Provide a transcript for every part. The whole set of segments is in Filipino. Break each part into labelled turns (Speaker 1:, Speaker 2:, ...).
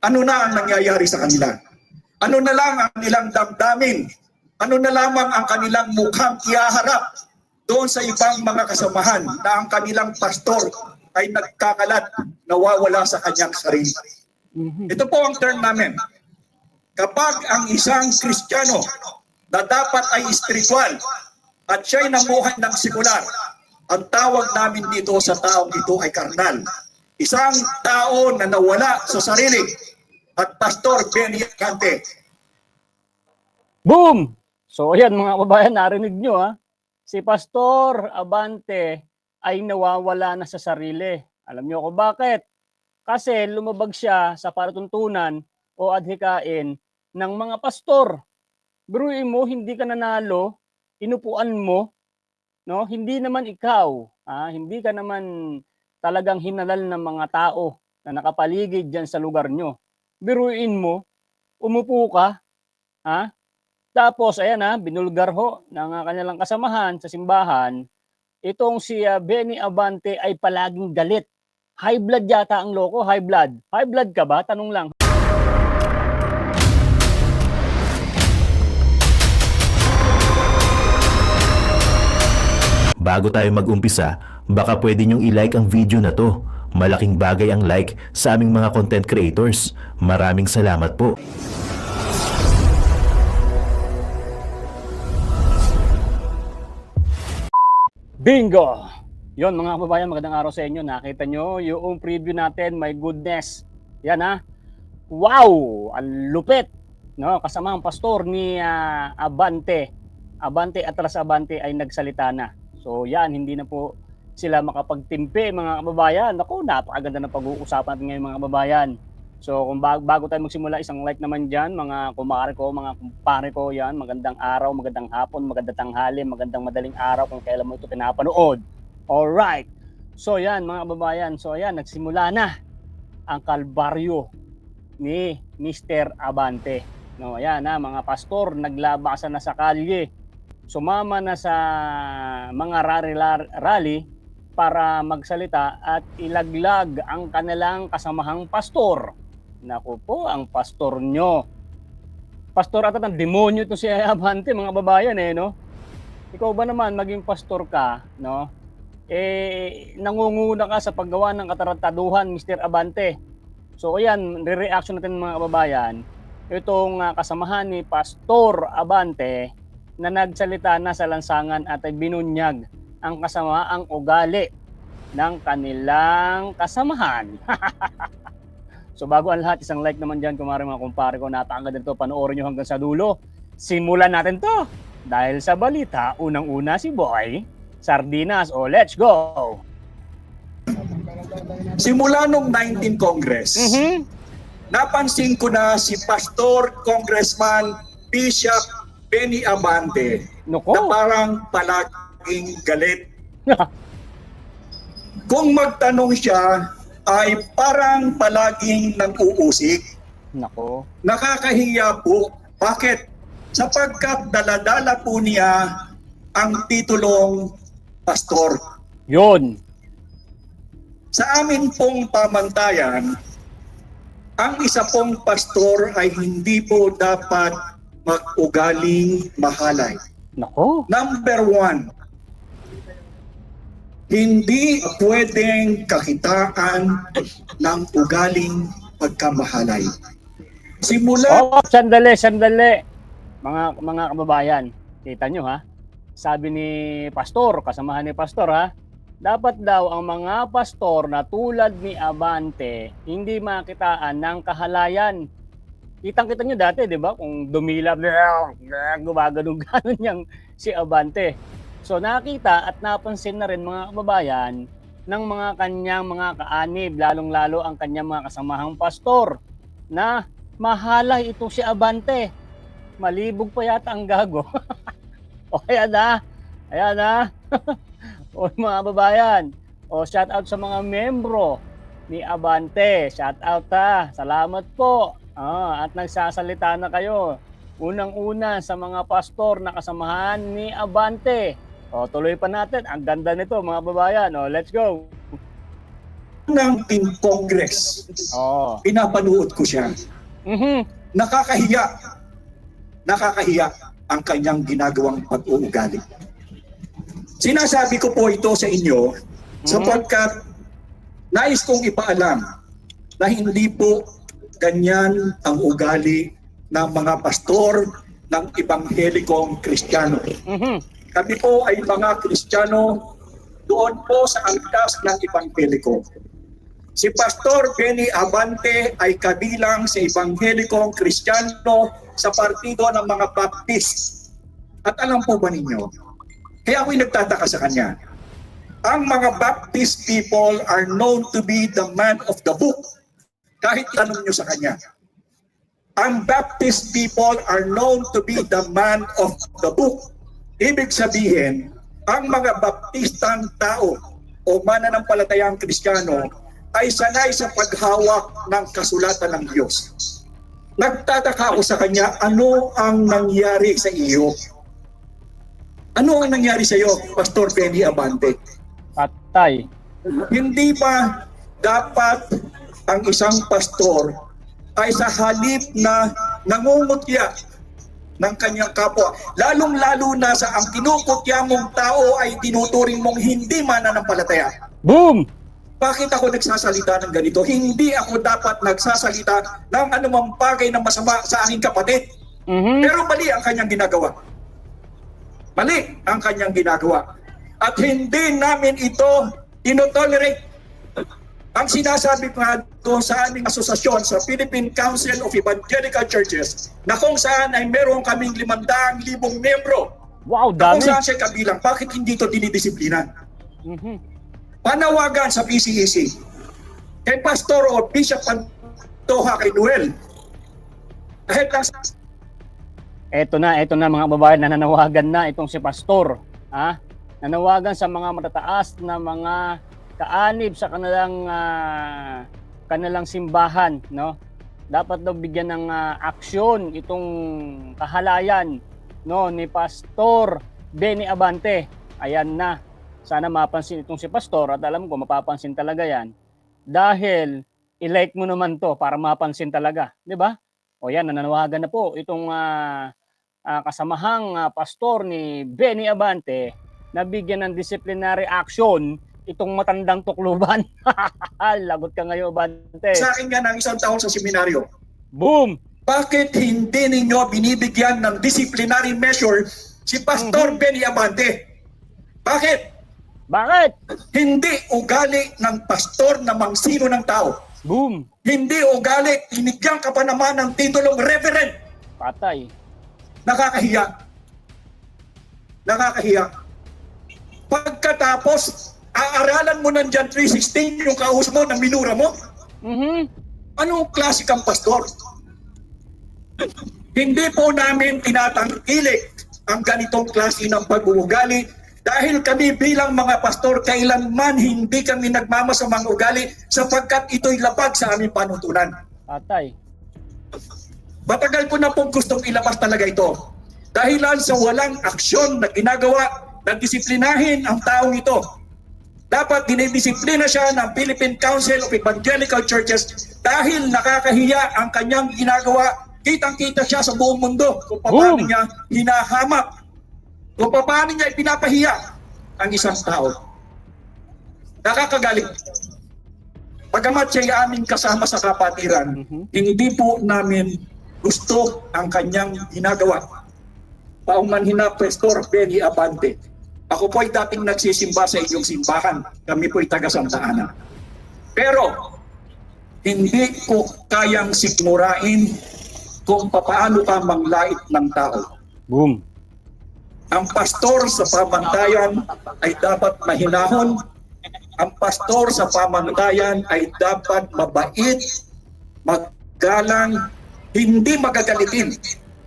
Speaker 1: Ano na ang nangyayari sa kanila? Ano na lang ang nilang damdamin? Ano na lamang ang kanilang mukhang ihaharap doon sa ibang mga kasamahan na ang kanilang pastor ay nagkakalat, nawawala sa kanyang sarili. Ito po ang term namin. Kapag ang isang Kristiyano na dapat ay spiritual at siya'y namuhay ng sekular, ang tawag namin dito sa taong ito ay karnal. Isang tao na nawala sa sarili at Pastor Benny Abante.
Speaker 2: Boom! So ayan mga kababayan, narinig nyo ha. Si Pastor Abante ay nawawala na sa sarili. Alam nyo kung bakit? Kasi lumabag siya sa palatuntunan o adhikain ng mga pastor. Biruin mo, hindi ka nanalo, inupuan mo, no? Hindi naman ikaw, hindi ka naman talagang hinalal ng mga tao na nakapaligid diyan sa lugar nyo. Biruin mo, umupo ka, tapos ayan binulgar ho ng kanilang kasamahan sa simbahan, itong si Benny Abante ay palaging galit. High blood yata ang loko, high blood. High blood ka ba? Tanong lang.
Speaker 3: Bago tayo mag-umpisa, baka pwede nyong i-like ang video na to. Malaking bagay ang like sa aming mga content creators. Maraming salamat po.
Speaker 2: Bingo! Yon mga kababayan, magandang araw sa inyo. Nakita nyo yung preview natin, my goodness. Yan Wow! Ang lupit! No? Kasama ang pastor ni Abante. Abante Atras Abante ay nagsalita na. So yan, hindi na po sila makapagtimpi mga kababayan. Naku, napakaganda ng pag-uusapan natin ngayon mga kababayan. So kung bago tayo magsimula, isang like naman dyan mga kumare ko, mga kumpare ko yan. Magandang araw, magandang hapon, magandang tanghali, magandang madaling araw kung kailan mo ito pinapanood. Alright. So yan mga kababayan. So yan, nagsimula na ang kalbaryo ni Mr. Abante. No, ayan mga pastor, naglabasan na sa kalye. Sumama na sa mga rally para magsalita at ilaglag ang kanilang kasamahang pastor. Naku po, ang pastor nyo. Pastor ata ng demonyo to si Abante mga babayan no? Ikaw ba naman maging pastor ka, no? Nangunguna ka sa paggawa ng katarantaduhan, Mr. Abante. So ayan, re-reaction natin mga kababayan. Itong kasamahan ni Pastor Abante na nagsalita na sa lansangan at ay binunyag ang kasamaang ugali ng kanilang kasamahan. So bago ang lahat, isang like naman dyan kumare mga kumpare ko. Napakaganda nito, panoorin nyo hanggang sa dulo. Simulan natin to dahil sa balita, unang-una si Boy Sardinas. Let's go!
Speaker 1: Simula nung 19 Congress, napansin ko na si Pastor Congressman Bishop Benny Abante na parang palaging galit. Kung magtanong siya, ay parang palaging nag-uusik. Nakakahiya po. Bakit? Sapagkat daladala po niya ang titulong pastor.
Speaker 2: Yun.
Speaker 1: Sa amin pong pamantayan, ang isa pong pastor ay hindi po dapat mag-ugaling mahalay. Number 1, hindi pwedeng kakitaan ng ugaling pagkamahalay.
Speaker 2: Sandali. Mga kababayan, kita nyo sabi ni pastor, kasamahan ni pastor dapat daw ang mga pastor na tulad ni Abante hindi makitaan ng kahalayan. Kitang-kita nyo dati, di ba? Kung dumilap, gumagano'n niyang si Abante. So nakita at napansin na rin mga kababayan ng mga kanyang mga kaanib, lalong-lalo ang kanyang mga kasamahang pastor na mahalay ito si Abante. Malibog pa yata ang gago. O ayan na. O mga kababayan, shout out sa mga membro ni Abante. Shout out salamat po. At nagsasalita na kayo. Unang-una sa mga pastor na kasamahan ni Abante. Tuloy pa natin. Ang ganda nito mga babayan. Let's go.
Speaker 1: ng Team Congress,
Speaker 2: Oo.
Speaker 1: pinapanood ko siya.
Speaker 2: Mhm.
Speaker 1: Nakakahiya. Nakakahiya ang kanyang ginagawang pag-uugali. Sinasabi ko po ito sa inyo sapagkat nais kong ipaalam na hindi po ganyan ang ugali ng mga pastor ng Ebanghelikong Kristiyano.
Speaker 2: Mhm.
Speaker 1: Kami po ay mga Kristiyano doon po sa angkas ng Ebangheliko. Si Pastor Benny Abante ay kabilang sa Ebanghelikong Kristiyano sa partido ng mga Baptist. At alam po ba ninyo, kaya ako'y nagtataka sa kanya, ang mga Baptist people are known to be the man of the book. Kahit tanong nyo sa kanya. Ang Baptist people are known to be the man of the book. Ibig sabihin, ang mga Baptistang tao o mananampalatayang Kristiyano ay sanay sa paghawak ng kasulatan ng Diyos. Nagtataka ako sa kanya, ano ang nangyari sa iyo? Ano ang nangyari sa iyo, Pastor Benny Abante?
Speaker 2: Patay.
Speaker 1: Hindi ba dapat ang isang pastor ay sa halip na nangungutya ng kanyang kapwa, lalong-lalo na sa ang kinukutya mong tao ay tinuturing mong hindi mananampalataya?
Speaker 2: Boom!
Speaker 1: Bakit ako nagsasalita ng ganito? Hindi ako dapat nagsasalita ng anumang bagay na masama sa aking kapatid.
Speaker 2: Mhm.
Speaker 1: Pero mali ang kanyang ginagawa. Mali ang kanyang ginagawa. At hindi namin ito tinotolerate. Ang sinasabi nga doon sa aming asosasyon sa Philippine Council of Evangelical Churches na kung saan ay meron kaming 500,000 membro.
Speaker 2: Wow,
Speaker 1: Na kung
Speaker 2: dami.
Speaker 1: saan siya kabilang, bakit hindi ito dinidisiplina?
Speaker 2: Mhm.
Speaker 1: Panawagan sa PCEC kay Pastor o Bishop Pantoja kay Noel. Kahit lang sa
Speaker 2: Eto na mga babae, nananawagan na itong si Pastor. Ha? Nanawagan sa mga matataas na mga kaanib sa kanilang simbahan, no? Dapat daw bigyan ng aksyon itong kahalayan, no, ni Pastor Benny Abante. Ayan na. Sana mapansin itong si Pastor at alam ko mapapansin talaga 'yan dahil i-like mo naman 'to para mapansin talaga, 'di ba? O yan, nananawagan na po itong kasamahang pastor ni Benny Abante na bigyan ng disciplinary action itong matandang tukluban. Lagot ka ngayon, Abante.
Speaker 1: akin nga ng isang taon sa seminaryo,
Speaker 2: Boom!
Speaker 1: bakit hindi ninyo binibigyan ng disciplinary measure si Pastor Benny Abante? Bakit?
Speaker 2: Bakit?
Speaker 1: Hindi ugali ng pastor na mangsino ng tao.
Speaker 2: Boom!
Speaker 1: Hindi ugali, binigyan ka pa naman ng titulong reverend.
Speaker 2: Patay.
Speaker 1: Nakakahiya. Nakakahiya. Pagkatapos, aaralan mo ng John 3:16 yung kausap mo na minura mo?
Speaker 2: Mhm.
Speaker 1: Anong klase kang pastor? Hindi po namin tinatangkilik ang ganitong klase ng pag-uugali dahil kami bilang mga pastor kailanman hindi kami nagmamasamang ugali sapagkat ito'y labag sa aming panuntunan.
Speaker 2: Patay.
Speaker 1: Matagal ko na pong gustong ilabas talaga ito. Dahilan sa walang aksyon na ginagawa na disiplinahin ang taong ito. Dapat dinidisiplina siya ng Philippine Council of Evangelical Churches dahil nakakahiya ang kanyang ginagawa. Kitang-kita siya sa buong mundo kung paano
Speaker 2: Boom!
Speaker 1: niya hinahamak, kung paano niya ipinapahiya ang isang tao. Nakakagaling. Pagamat siya aming kasama sa kapatiran, hindi po namin gusto ang kanyang ginagawa. Paumanhin Pastor Benny Abante. Ako po ay dating nagsisimba sa inyong simbahan. Kami po ay taga Santa Ana. Pero, hindi ko kayang sikmurain kung papaano ka manglait ng tao.
Speaker 2: Boom!
Speaker 1: Ang pastor sa pamantayan ay dapat mahinahon. Ang pastor sa pamantayan ay dapat mabait, magalang, hindi magagalitin.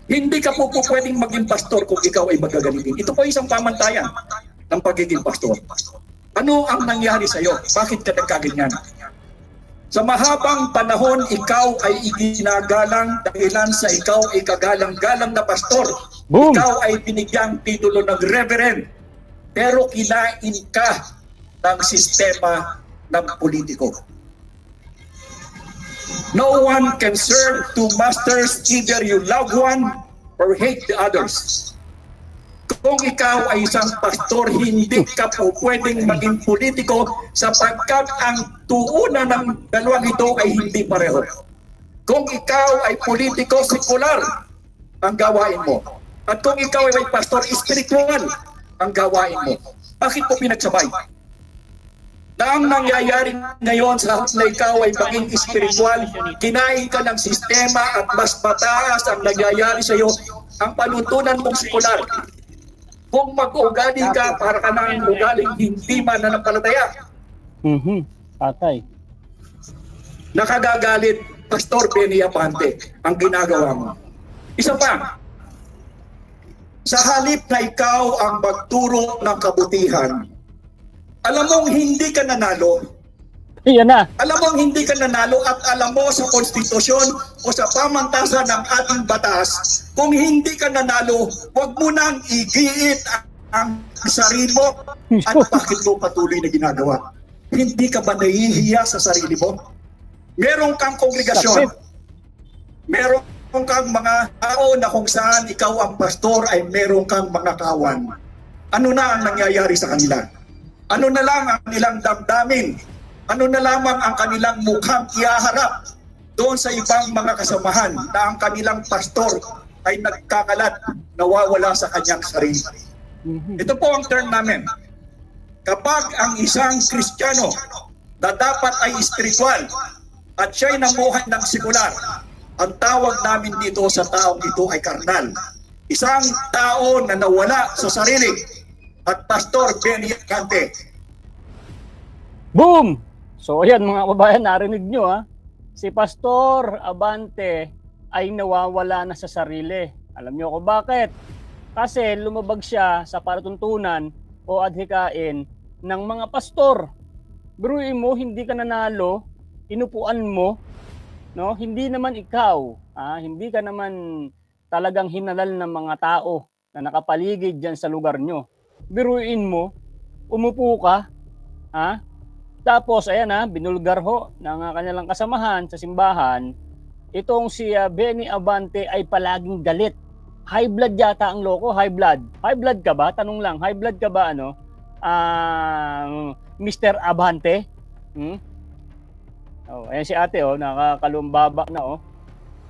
Speaker 1: Hindi ka po pwedeng maging pastor kung ikaw ay magagalitin. Ito po isang pamantayan ng pagiging pastor. Ano ang nangyari sa iyo? Bakit ka nagkaganyan? Sa mahabang panahon, ikaw ay iginagalang dahilan sa ikaw ay kagalang-galang na pastor.
Speaker 2: Boom!
Speaker 1: Ikaw ay binigyang titulo ng reverend. Pero kinain ka ng sistema ng politiko. No one can serve two masters, either you love one or hate the others. Kung ikaw ay isang pastor, hindi ka po pwedeng maging politiko sapagkat ang tuunan ng dalawang ito ay hindi pareho. Kung ikaw ay politiko, sekular ang gawain mo. At kung ikaw ay pastor, spiritual ang gawain mo. Bakit po pinagsabay? Na ang nangyayari ngayon sa halip na ikaw ay maging spiritual, kinain ka ng sistema at mas mataas ang nangyayari sa iyo, ang panuntunan mong sekular. Kung mag-ugali ka, para ka nang ugaling hindi mananampalataya.
Speaker 2: Patay.
Speaker 1: Nakagagalit, Pastor Benny Abante, ang ginagawa mo. Isa pa, sa halip na ikaw ang magturo ng kabutihan, alam mong hindi ka nanalo.
Speaker 2: Yan na.
Speaker 1: Alam mong hindi ka nanalo at alam mo sa konstitusyon o sa pamantasan ng ating batas, kung hindi ka nanalo, huwag mo nang igiit ang sarili mo. At bakit mo patuloy na ginagawa? Hindi ka ba nahihiya sa sarili mo? Meron kang kongregasyon. Meron kang mga tao na kung saan ikaw ang pastor ay meron kang mga kawan. Ano na ang nangyayari sa kanila? Ano na lang ang nilang damdamin? Ano na lamang ang kanilang mukhang iaharap doon sa ibang mga kasamahan na ang kanilang pastor ay nagkakalat, nawawala sa kanyang sarili. Ito po ang term namin. Kapag ang isang Kristiyano na dapat ay spiritual at siya'y namuhay ng sekular, ang tawag namin dito sa taong ito ay karnal. Isang tao na nawala sa sarili. At Pastor Benny Abante.
Speaker 2: Boom! So ayan mga kababayan, narinig nyo ha. Si Pastor Abante ay nawawala na sa sarili. Alam nyo kung bakit? Kasi lumabag siya sa palatuntunan o adhikain ng mga pastor. Biruin mo, hindi ka nanalo, inupuan mo, no? Hindi naman ikaw, hindi ka naman talagang hinalal ng mga tao na nakapaligid dyan sa lugar nyo. Biruin mo, umupo ka, tapos ayan binulgar ho ng kanilang kasamahan sa simbahan, itong si Benny Abante ay palaging galit. High blood yata ang loko, high blood. High blood ka ba? Tanong lang, high blood ka ba Mr. Abante? Oh, ayan si ate nakakalumbaba na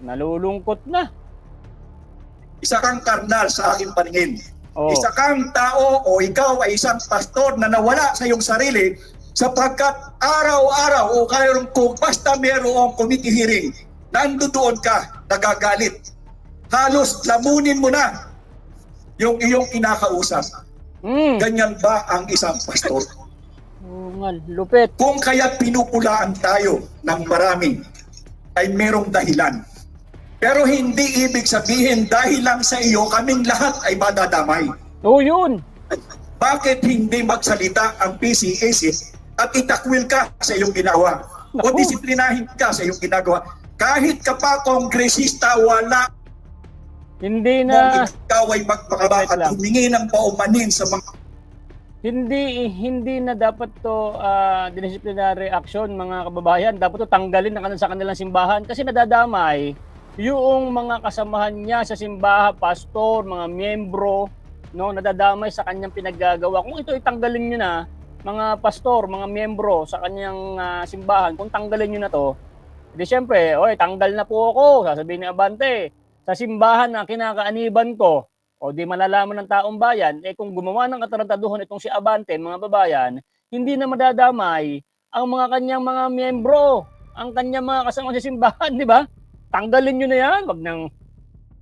Speaker 2: nalulungkot na.
Speaker 1: Isa kang karnal sa aking paningin.
Speaker 2: Oh.
Speaker 1: Isa kang tao o ikaw ay isang pastor na nawala sa iyong sarili sapagkat araw-araw o kung basta mayroong committee hearing, nandoon ka, nagagalit. Halos lamunin mo na yung iyong kinakausap. Ganyan ba ang isang pastor?
Speaker 2: Lupit.
Speaker 1: Kung kaya pinupulaan tayo ng marami, ay merong dahilan. Pero hindi ibig sabihin dahil lang sa iyo kaming lahat ay madadamay.
Speaker 2: Oo, yun.
Speaker 1: Bakit hindi magsalita ang PCAC at itakwil ka sa iyong ginawa? O disiplinahin ka sa iyong ginagawa? Kahit ka pa kongresista, wala
Speaker 2: hindi na
Speaker 1: ikaw ay magpakaba at humingi ng paumanin sa mga...
Speaker 2: Hindi na dapat to disciplinary action mga kababayan. Dapat to tanggalin sa kanilang simbahan kasi nadadamay yung mga kasamahan niya sa simbahan, pastor, mga miyembro, nadadamay sa kanyang pinaggagawa. Kung ito itanggalin niyo na, mga pastor, mga miyembro sa kanyang simbahan, kung tanggalin niyo na to, di syempre, tanggal na po ako, sasabihin ni Abante, sa simbahan na kinakaaniban ko, o di malalaman ng taong bayan, kung gumawa ng katarantaduhan itong si Abante, mga babayan, hindi na madadamay ang mga kanyang mga miyembro, ang kanyang mga kasama sa simbahan, di ba? Tanggalin nyo na yan. Wag nang,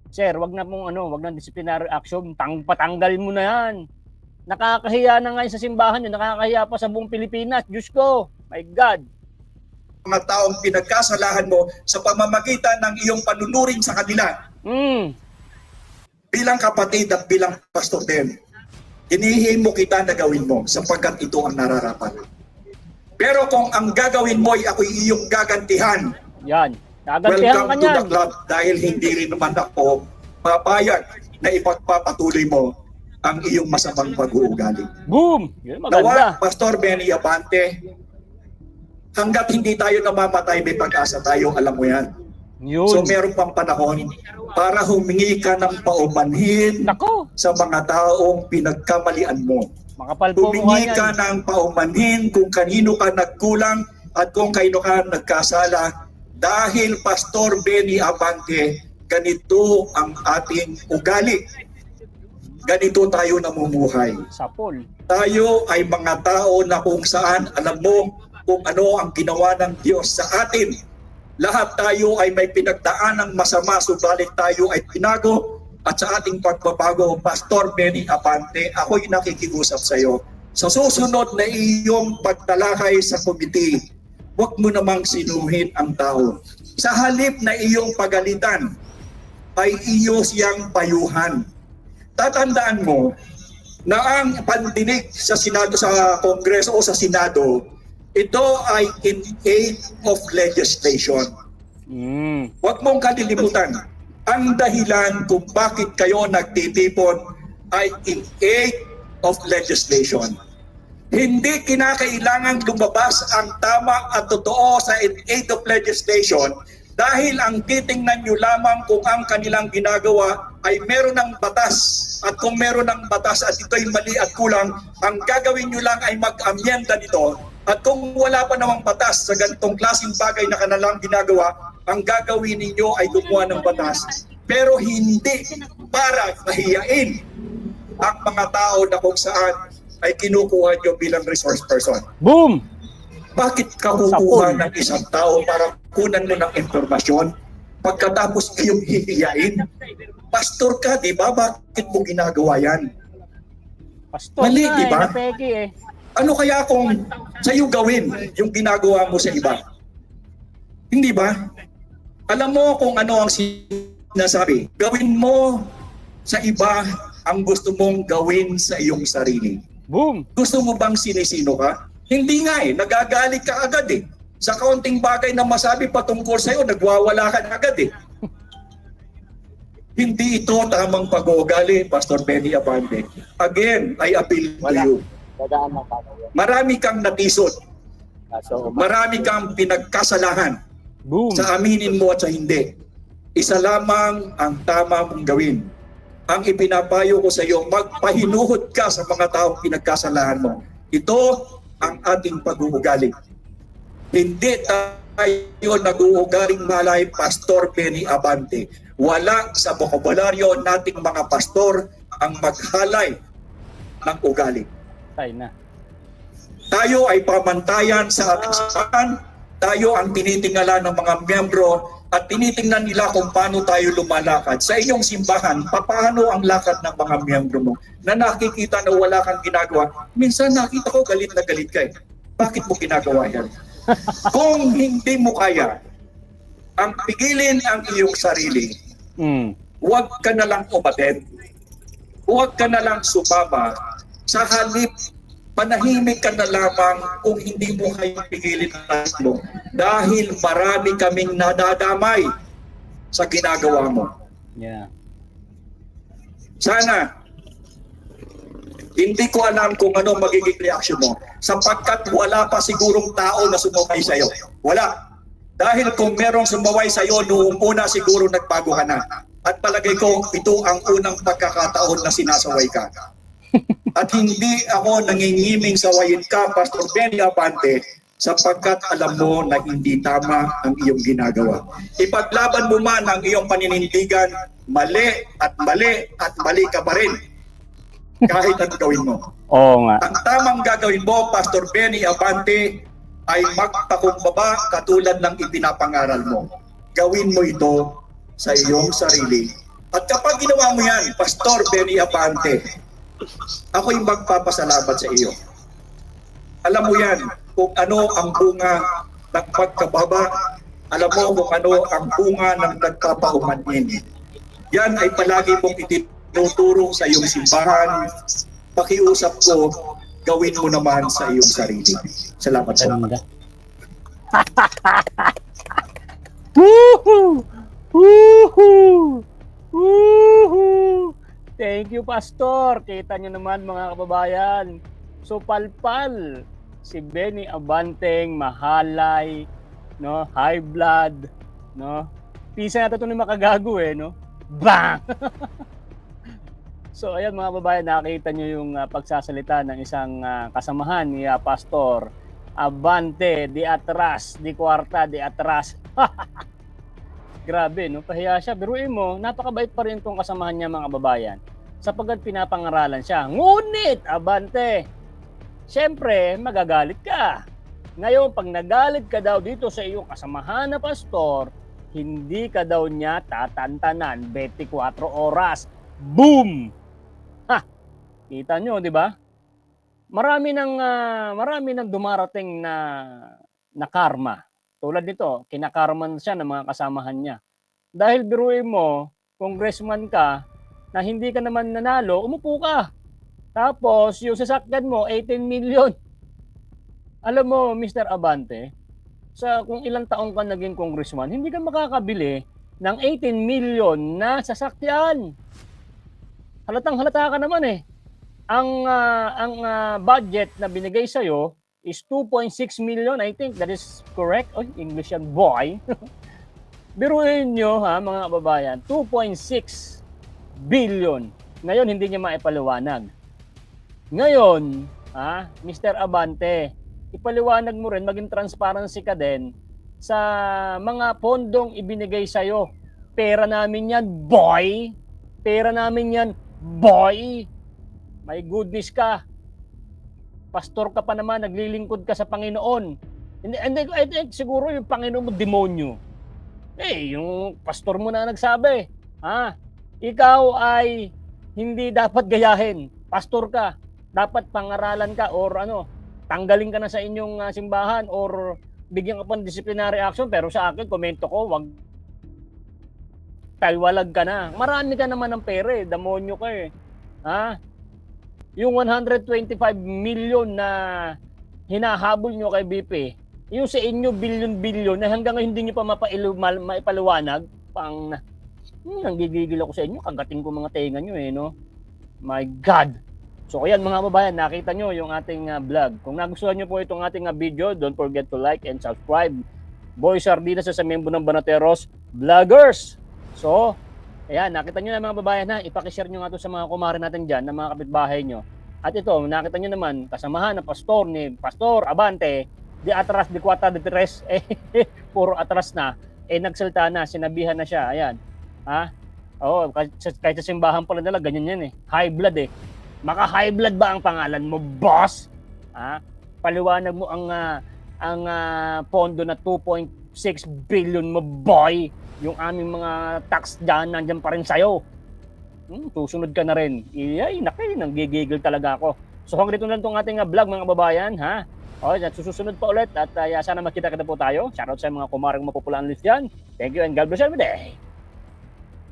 Speaker 2: sir, wag na pong wag nang disciplinary action. Patanggal mo na yan. Nakakahiya na ngayon sa simbahan yun. Nakakahiya pa sa buong Pilipinas. Diyos ko. My God.
Speaker 1: Mga taong pinagkasalahan mo sa pamamagitan ng iyong panunuring sa kanila. Bilang kapatid at bilang pastor din, hinihingin mo kita na gawin mo sapagkat ito ang nararapat. Pero kung ang gagawin mo ay ako'y iyong gagantihan,
Speaker 2: yan. Gagantihan ka
Speaker 1: welcome to the
Speaker 2: niyan.
Speaker 1: club dahil hindi rin naman ako papayag na ipagpapatuloy mo ang iyong masamang pag-uugali.
Speaker 2: Boom! Yun,
Speaker 1: Nawa,
Speaker 2: maganda.
Speaker 1: Pastor Benny Abante, Hanggat hindi tayo namamatay, may pag-asa tayo, alam mo yan.
Speaker 2: Yun.
Speaker 1: So meron pang panahon para humingi ka ng paumanhin
Speaker 2: Nako,
Speaker 1: sa mga taong pinagkamalian mo.
Speaker 2: makapal po mukha
Speaker 1: Humingi ka
Speaker 2: niyan.
Speaker 1: ng paumanhin kung kanino ka nagkulang at kung kanino ka nagkasala. Dahil Pastor Benny Abante, ganito ang ating ugali. Ganito tayo namumuhay.
Speaker 2: Sapol.
Speaker 1: Tayo ay mga tao na kung saan alam mo kung ano ang ginawa ng Diyos sa atin. Lahat tayo ay may pinagdaan ng masama, subalit tayo ay pinago at sa ating pagbabago. Pastor Benny Abante, ako'y nakikiusap sa iyo. Sa susunod na iyong pagtalakay sa komite, huwag mo namang sinuhin ang tao. Sa halip na iyong pagalitan, ay iyo siyang payuhan. Tatandaan mo na ang pandinig sa Senado, sa Kongreso o sa Senado, ito ay in aid of legislation. Huwag mong kalilimutan, ang dahilan kung bakit kayo nagtitipon ay in aid of legislation. Hindi kinakailangan lumabas ang tama at totoo sa in aid of legislation dahil ang titingnan nyo lamang kung ang kanilang ginagawa ay meron ng batas. At kung meron ng batas at ito'y mali at kulang, ang gagawin nyo lang ay mag-amyenda nito. At kung wala pa namang batas sa ganitong klaseng bagay na kanilang ginagawa, ang gagawin ninyo ay gumawa ng batas. Pero hindi para mahiyain ang mga tao na kung saan ay kinukuha nyo bilang resource person.
Speaker 2: Boom!
Speaker 1: Bakit ka kukuha ng isang tao para kunan mo ng impormasyon pagkatapos iyong hihiyain? Pastor ka, di ba? Bakit mo ginagawa yan?
Speaker 2: Pastor
Speaker 1: Mali,
Speaker 2: na
Speaker 1: di ba?
Speaker 2: napeki eh.
Speaker 1: Ano kaya kung sa'yo gawin yung ginagawa mo sa iba? Hindi ba? Alam mo kung ano ang sinasabi. Gawin mo sa iba ang gusto mong gawin sa iyong sarili.
Speaker 2: Boom!
Speaker 1: Gusto mo bang sinisino ka? Hindi nga eh. Nagagalit ka agad eh. Sa kaunting bagay na masabi patungkol sa'yo, nagwawala ka na agad eh. Hindi ito tamang pag-uugali, Pastor Benny Abante. Again, I appeal to you. Marami kang natisod. Marami kang pinagkasalahan
Speaker 2: Boom!
Speaker 1: sa aminin mo at sa hindi. Isa lamang ang tama mong gawin. Ang ipinapayo ko sa iyo, magpahinuhod ka sa mga taong pinagkasalahan mo. Ito ang ating pag-uugali. Hindi tayo nag-uugaling malay, Pastor Benny Abante. Wala sa bokabularyo nating mga pastor ang maghalay ng ugali.
Speaker 2: Tay na.
Speaker 1: Tayo ay pamantayan sa ating simbahan. Tayo ang tinitingala ng mga miyembro at tinitingnan nila kung paano tayo lumalakad. Sa iyong simbahan, paano ang lakad ng mga miyembro mo na nakikita na wala kang ginagawa? Minsan nakita ko galit na galit ka eh. Bakit mo ginagawa yan? Kung hindi mo kaya, ang pigilin ang iyong sarili, huwag ka na lang umatid. Huwag ka na lang sumama. Sa halip, panahimik ka na lamang kung hindi mo kayo pigilin ang mo. Dahil marami kaming nadadamay sa ginagawa mo.
Speaker 2: Yeah.
Speaker 1: Sana, hindi ko alam kung ano magiging reaksyon mo sapagkat wala pa sigurong tao na sumaway sa iyo. Wala. Dahil kung merong sumaway sa iyo noong una siguro nagbago ka na. At palagay ko ito ang unang pagkakataon na sinasaway ka. At hindi ako nangingiming sawayin ka, Pastor Benny Abante, sapagkat alam mo na hindi tama ang iyong ginagawa. Ipaglaban mo man ang iyong paninindigan, mali at mali at mali ka pa rin. Kahit ano gawin mo.
Speaker 2: Oo nga.
Speaker 1: Ang tamang gagawin mo, Pastor Benny Abante, ay magpakumbaba katulad ng ipinapangaral mo. Gawin mo ito sa iyong sarili. At kapag ginawa mo yan, Pastor Benny Abante, ako'y magpapasalamat sa iyo. Alam mo yan kung ano ang bunga ng pagkababa. Alam mo kung ano ang bunga ng nagpapaumanhin. Yan ay palagi mong itinuturo sa iyong simbahan. Pakiusap ko, gawin mo naman sa iyong sarili. Salamat sa
Speaker 2: Ganda. Woohoo! Woohoo! Woohoo! Thank you, Pastor. Kita nyo naman mga kababayan. So palpal Si Benny Abanteng, mahalay, no? High blood, no? Pisa natin ito ni makagago no? Bang! So ayan mga babayan, nakita nyo yung pagsasalita ng isang kasamahan ni Pastor Abante, di atras, di kwarta, di atras. Grabe, no? Pahiya siya. Biruin mo, napakabait pa rin itong kasamahan niya mga babayan. Sapagkat pinapangaralan siya. Ngunit, Abante, siyempre, magagalit ka. Ngayon, pag nagalit ka daw dito sa iyong kasamahan na pastor, hindi ka daw niya tatantanan 24 oras. Boom! Ha! Kita nyo, di ba? Marami nang dumarating na karma. Tulad nito, kinakarman siya ng mga kasamahan niya. Dahil biruin mo, congressman ka, na hindi ka naman nanalo, umupo ka. Tapos, yung sasakyan mo, 18 million. Alam mo, Mr. Abante, kung ilang taong ka naging congressman, hindi ka makakabili ng 18 million na sasakyan. Halatang halata ka naman Ang budget na binigay sa'yo is 2.6 million. I think that is correct. Oh, English yan, boy. Biruin nyo mga kababayan, 2.6 billion. Ngayon, hindi niya maipaliwanag. Ngayon, Mr. Abante, ipaliwanag mo rin, maging transparency ka din sa mga pondong ibinigay sa'yo. Pera namin yan, boy. Pera namin yan, boy. My goodness ka. Pastor ka pa naman, naglilingkod ka sa Panginoon. Hindi, siguro yung Panginoon mo, demonyo. Yung pastor mo na nagsabi, ikaw ay hindi dapat gayahin. Pastor ka, dapat pangaralan ka or tanggalin ka na sa inyong simbahan or bigyan ka pa ng disciplinary action. Pero sa akin, komento ko, wag talwalag ka na. Marami ka naman ng pera demonyo ka Yung 125 million na hinahabol nyo kay BP, yung sa inyo billion-billion na hanggang ngayon hindi nyo pa maipaliwanag, nanggigigil ako sa inyo, kagating ko mga tenga nyo no? My God! So ayan mga babayan, nakita nyo yung ating vlog. Kung nagustuhan nyo po itong ating video, don't forget to like and subscribe. Boy Sardinas sa Miyembro ng Banateros Vloggers! So, ayan, nakita nyo na mga babayan ipakishare nyo nga ito sa mga kumare natin dyan, na mga kapitbahay nyo. At ito, nakita nyo naman, kasamahan na pastor ni Pastor Abante, di atras, di kwata, di tres, puro atras na, nagsalta na, sinabihan na siya, ayan. Kahit sa simbahan pala nila, ganyan yan high blood Maka high blood ba ang pangalan mo, boss? Paliwanag mo ang pondo na 2.6 billion mo, boy. Yung aming mga tax dyan, nandyan pa rin sa'yo. Susunod ka na rin. Nanggigigil talaga ako. So hanggang dito na itong ating vlog mga kababayan. Susunod pa ulit at sana makita-kita po tayo. Shoutout sa mga kumarang mapupulaan list dyan. Thank you and God bless every day.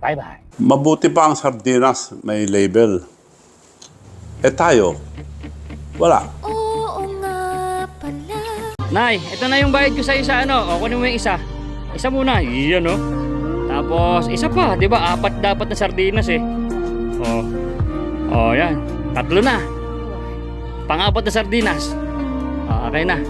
Speaker 2: Bye-bye.
Speaker 4: Mabuti pa ang sardinas, may label. Tayo, wala.
Speaker 5: Oo nga pala.
Speaker 2: Nay, ito na yung bayad ko sa isa kunin mo yung isa. Isa muna, iyan Tapos, isa pa, di ba? 4 dapat na sardinas yan. 3 na. Pang-4 na sardinas. Okay na.